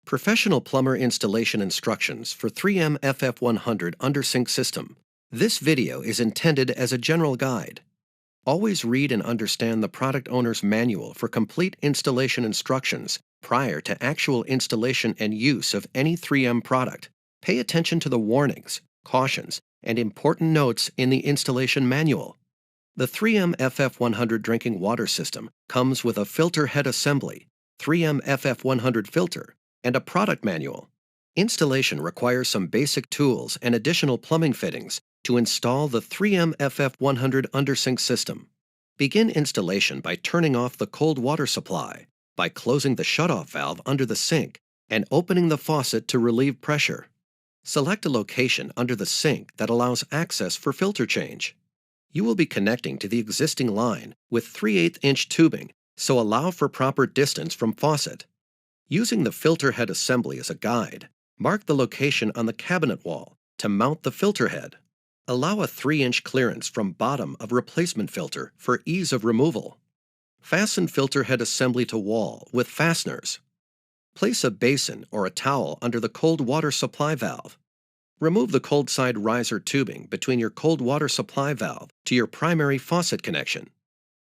Professional plumber installation instructions for 3M FF100 under-sink system. This video is intended as a general guide. Always read and understand the product owner's manual for complete installation instructions prior to actual installation and use of any 3M product. Pay attention to the warnings, cautions, and important notes in the installation manual. The 3M FF100 drinking water system comes with a filter head assembly, 3M FF100 filter, and a product manual. Installation requires some basic tools and additional plumbing fittings to install the 3M FF100 under-sink system. Begin installation by turning off the cold water supply, by closing the shutoff valve under the sink, and opening the faucet to relieve pressure. Select a location under the sink that allows access for filter change. You will be connecting to the existing line with 3/8-inch tubing, so allow for proper distance from faucet. Using the filter head assembly as a guide, mark the location on the cabinet wall to mount the filter head. Allow a 3-inch clearance from bottom of replacement filter for ease of removal. Fasten filter head assembly to wall with fasteners. Place a basin or a towel under the cold water supply valve. Remove the cold side riser tubing between your cold water supply valve to your primary faucet connection.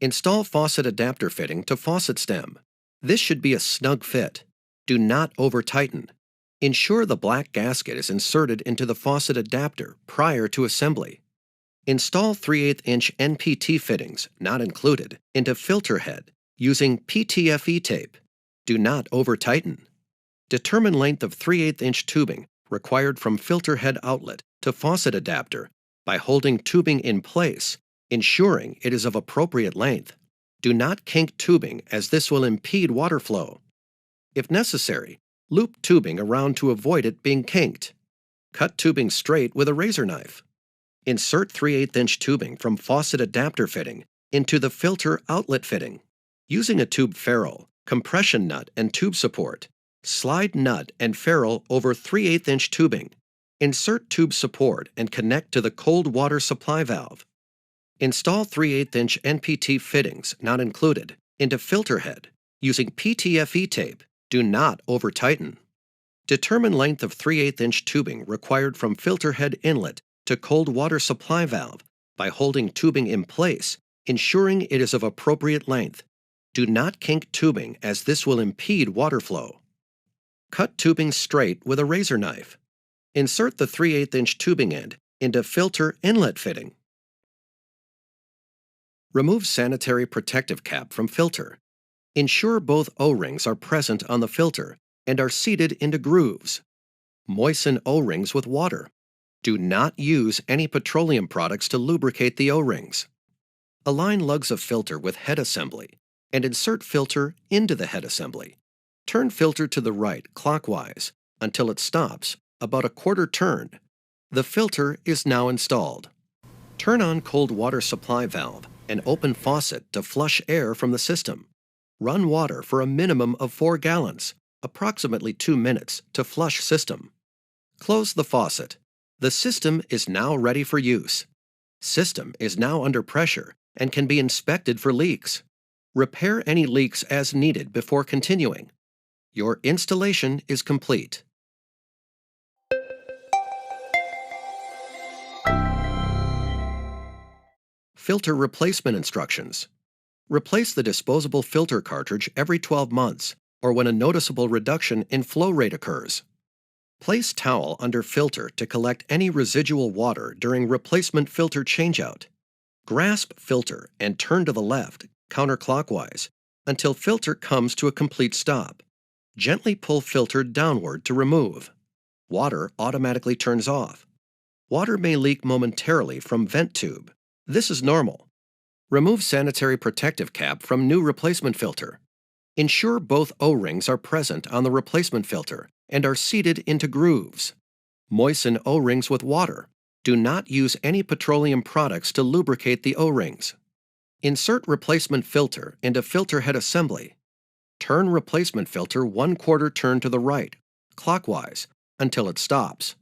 Install faucet adapter fitting to faucet stem. This should be a snug fit. Do not over-tighten. Ensure the black gasket is inserted into the faucet adapter prior to assembly. Install 3/8-inch NPT fittings, not included, into filter head using PTFE tape. Do not over-tighten. Determine length of 3/8-inch tubing required from filter head outlet to faucet adapter by holding tubing in place, ensuring it is of appropriate length. Do not kink tubing as this will impede water flow. If necessary, loop tubing around to avoid it being kinked. Cut tubing straight with a razor knife. Insert 3/8-inch tubing from faucet adapter fitting into the filter outlet fitting. Using a tube ferrule, compression nut and tube support, slide nut and ferrule over 3/8-inch tubing. Insert tube support and connect to the cold water supply valve. Install 3/8-inch NPT fittings, not included, into filter head using PTFE tape. Do not over-tighten. Determine length of 3/8-inch tubing required from filter head inlet to cold water supply valve by holding tubing in place, ensuring it is of appropriate length. Do not kink tubing as this will impede water flow. Cut tubing straight with a razor knife. Insert the 3/8-inch tubing end into filter inlet fitting. Remove sanitary protective cap from filter. Ensure both O-rings are present on the filter and are seated into grooves. Moisten O-rings with water. Do not use any petroleum products to lubricate the O-rings. Align lugs of filter with head assembly and insert filter into the head assembly. Turn filter to the right clockwise until it stops about a quarter turn. The filter is now installed. Turn on cold water supply valve and open faucet to flush air from the system. Run water for a minimum of 4 gallons, approximately 2 minutes, to flush system. Close the faucet. The system is now ready for use. System is now under pressure and can be inspected for leaks. Repair any leaks as needed before continuing. Your installation is complete. Filter replacement instructions. Replace the disposable filter cartridge every 12 months or when a noticeable reduction in flow rate occurs. Place towel under filter to collect any residual water during replacement filter changeout. Grasp filter and turn to the left, counterclockwise, until filter comes to a complete stop. Gently pull filter downward to remove. Water automatically turns off. Water may leak momentarily from vent tube. This is normal. Remove sanitary protective cap from new replacement filter. Ensure both O-rings are present on the replacement filter and are seated into grooves. Moisten O-rings with water. Do not use any petroleum products to lubricate the O-rings. Insert replacement filter into filter head assembly. Turn replacement filter 1/4 turn to the right, clockwise, until it stops.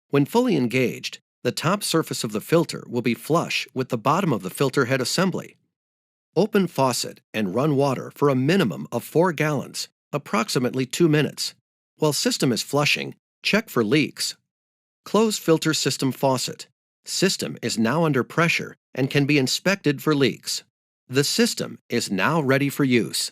When fully engaged, the top surface of the filter will be flush with the bottom of the filter head assembly. Open faucet and run water for a minimum of 4 gallons, approximately 2 minutes. While system is flushing, check for leaks. Close filter system faucet. System is now under pressure and can be inspected for leaks. The system is now ready for use.